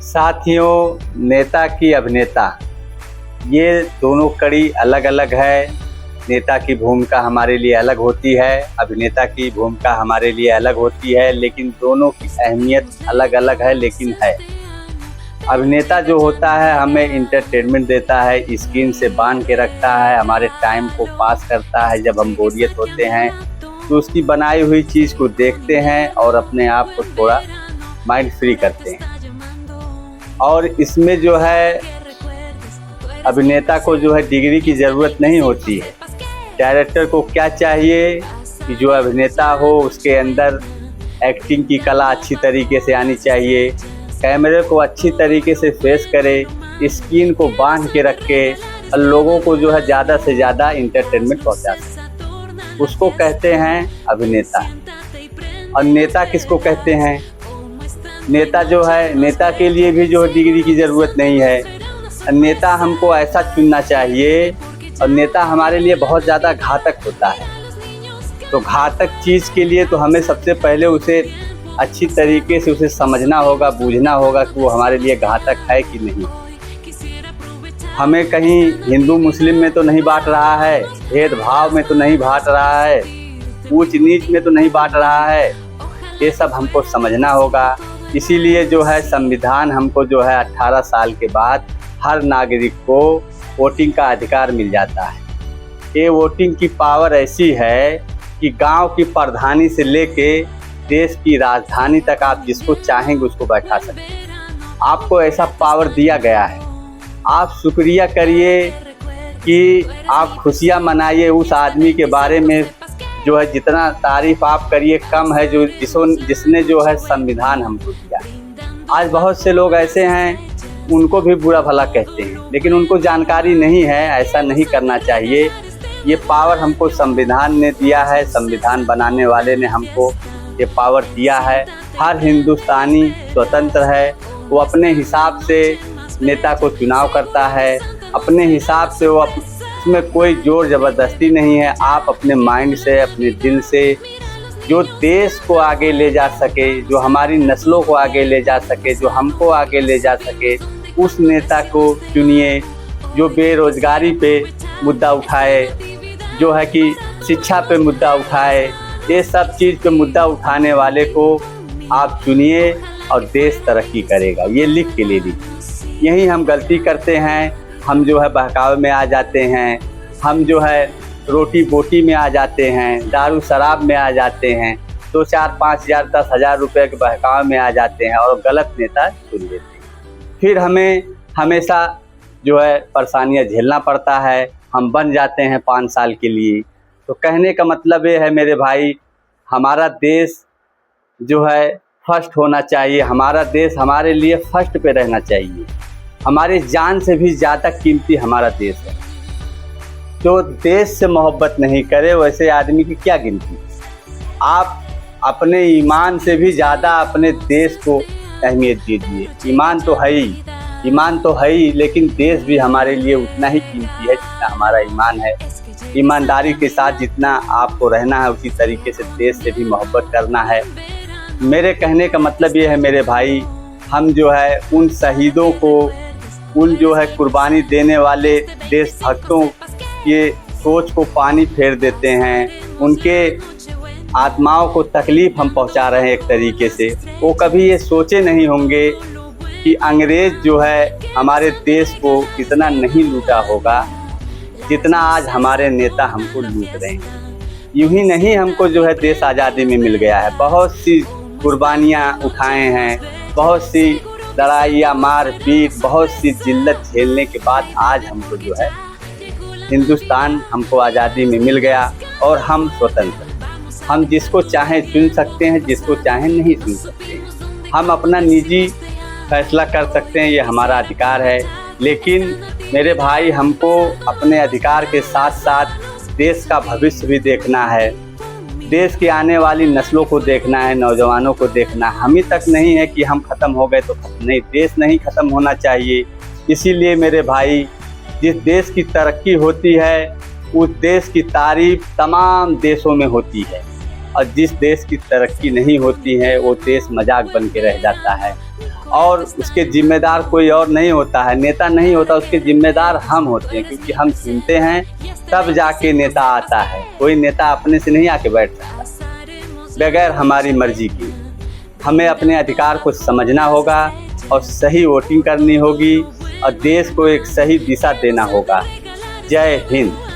साथियों, नेता की अभिनेता, ये दोनों कड़ी अलग अलग है। नेता की भूमिका हमारे लिए अलग होती है, अभिनेता की भूमिका हमारे लिए अलग होती है, लेकिन दोनों की अहमियत अलग अलग है, लेकिन है। अभिनेता जो होता है हमें इंटरटेनमेंट देता है, स्क्रीन से बांध के रखता है, हमारे टाइम को पास करता है। जब हम बोरियत होते हैं तो उसकी बनाई हुई चीज़ को देखते हैं और अपने आप को थोड़ा माइंड फ्री करते हैं। और इसमें जो है अभिनेता को जो है डिग्री की ज़रूरत नहीं होती है। डायरेक्टर को क्या चाहिए कि जो अभिनेता हो उसके अंदर एक्टिंग की कला अच्छी तरीके से आनी चाहिए, कैमरे को अच्छी तरीके से फेस करे, स्क्रीन को बांध के रखे और लोगों को जो है ज़्यादा से ज़्यादा इंटरटेनमेंट पहुंचा सके। उसको कहते हैं अभिनेता। और नेता किसको कहते हैं? नेता जो है, नेता के लिए भी जो डिग्री की ज़रूरत नहीं है। नेता हमको ऐसा चुनना चाहिए, और नेता हमारे लिए बहुत ज़्यादा घातक होता है। तो घातक चीज़ के लिए तो हमें सबसे पहले उसे अच्छी तरीके से उसे समझना होगा, बूझना होगा कि वो हमारे लिए घातक है कि नहीं। हमें कहीं हिंदू मुस्लिम में तो नहीं बांट रहा है, भेदभाव में तो नहीं बांट रहा है, ऊंच नीच में तो नहीं बांट रहा है। ये सब हमको समझना होगा। इसीलिए जो है संविधान हमको जो है 18 साल के बाद हर नागरिक को वोटिंग का अधिकार मिल जाता है। ये वोटिंग की पावर ऐसी है कि गांव की प्रधानी से लेके देश की राजधानी तक आप जिसको चाहेंगे उसको बैठा सकते हैं। आपको ऐसा पावर दिया गया है। आप शुक्रिया करिए कि आप खुशियां मनाइए उस आदमी के बारे में जो है, जितना तारीफ आप करिए कम है जो जिसने जो है संविधान हमको दिया। आज बहुत से लोग ऐसे हैं, उनको भी बुरा भला कहते हैं, लेकिन उनको जानकारी नहीं है। ऐसा नहीं करना चाहिए। ये पावर हमको संविधान ने दिया है, संविधान बनाने वाले ने हमको ये पावर दिया है। हर हिंदुस्तानी स्वतंत्र है, वो अपने हिसाब से नेता को चुनाव करता है, अपने हिसाब से वो उसमें कोई जोर ज़बरदस्ती नहीं है। आप अपने माइंड से, अपने दिल से जो देश को आगे ले जा सके, जो हमारी नस्लों को आगे ले जा सके, जो हमको आगे ले जा सके, उस नेता को चुनिए। जो बेरोजगारी पे मुद्दा उठाए, जो है कि शिक्षा पे मुद्दा उठाए, ये सब चीज़ पे मुद्दा उठाने वाले को आप चुनिए और देश तरक्की करेगा। ये लिख के ले लीजिए। यही हम गलती करते हैं। हम जो है बहकावे में आ जाते हैं, हम जो है रोटी बोटी में आ जाते हैं, दारू शराब में आ जाते हैं, 2, 4, 5 हज़ार 10 हज़ार रुपये के बहकावे में आ जाते हैं और गलत नेता चुन लेते हैं। फिर हमें हमेशा जो है परेशानियां झेलना पड़ता है। हम बन जाते हैं 5 साल के लिए। तो कहने का मतलब ये है मेरे भाई, हमारा देश जो है फर्स्ट होना चाहिए। हमारा देश हमारे लिए फर्स्ट पे रहना चाहिए। हमारी जान से भी ज़्यादा कीमती हमारा देश है। जो देश से मोहब्बत नहीं करे वैसे आदमी की क्या गिनती। आप अपने ईमान से भी ज़्यादा अपने देश को अहमियत दीजिए। ईमान तो है ही, लेकिन देश भी हमारे लिए उतना ही कीमती है जितना हमारा ईमान है। ईमानदारी के साथ जितना आपको रहना है उसी तरीके से देश से भी मोहब्बत करना है। मेरे कहने का मतलब ये है मेरे भाई, हम जो है उन शहीदों को, उन जो है कुर्बानी देने वाले देशभक्तों के सोच को पानी फेर देते हैं। उनके आत्माओं को तकलीफ़ हम पहुंचा रहे हैं एक तरीके से। वो कभी ये सोचे नहीं होंगे कि अंग्रेज़ जो है हमारे देश को इतना नहीं लूटा होगा जितना आज हमारे नेता हमको लूट रहे हैं। यूँ ही नहीं हमको जो है देश आज़ादी में मिल गया है। बहुत सी कुर्बानियाँ उठाए हैं, बहुत सी लड़ाइयाँ, मार पीट, बहुत सी जिल्लत झेलने के बाद आज हमको जो है हिंदुस्तान हमको आज़ादी में मिल गया और हम स्वतंत्र। हम जिसको चाहें चुन सकते हैं, जिसको चाहें नहीं चुन सकते हैं। हम अपना निजी फैसला कर सकते हैं, ये हमारा अधिकार है। लेकिन मेरे भाई, हमको अपने अधिकार के साथ साथ देश का भविष्य भी देखना है। देश की आने वाली नस्लों को देखना है, नौजवानों को देखना। हम ही तक नहीं है कि हम ख़त्म हो गए तो नहीं, देश नहीं ख़त्म होना चाहिए। इसीलिए मेरे भाई, जिस देश की तरक्की होती है उस देश की तारीफ तमाम देशों में होती है, और जिस देश की तरक्की नहीं होती है वो देश मजाक बन के रह जाता है। और उसके जिम्मेदार कोई और नहीं होता है, नेता नहीं होता, उसके जिम्मेदार हम होते हैं, क्योंकि हम चुनते हैं तब जाके नेता आता है। कोई नेता अपने से नहीं आके बैठ सकता बगैर हमारी मर्जी की। हमें अपने अधिकार को समझना होगा और सही वोटिंग करनी होगी और देश को एक सही दिशा देना होगा। जय हिंद।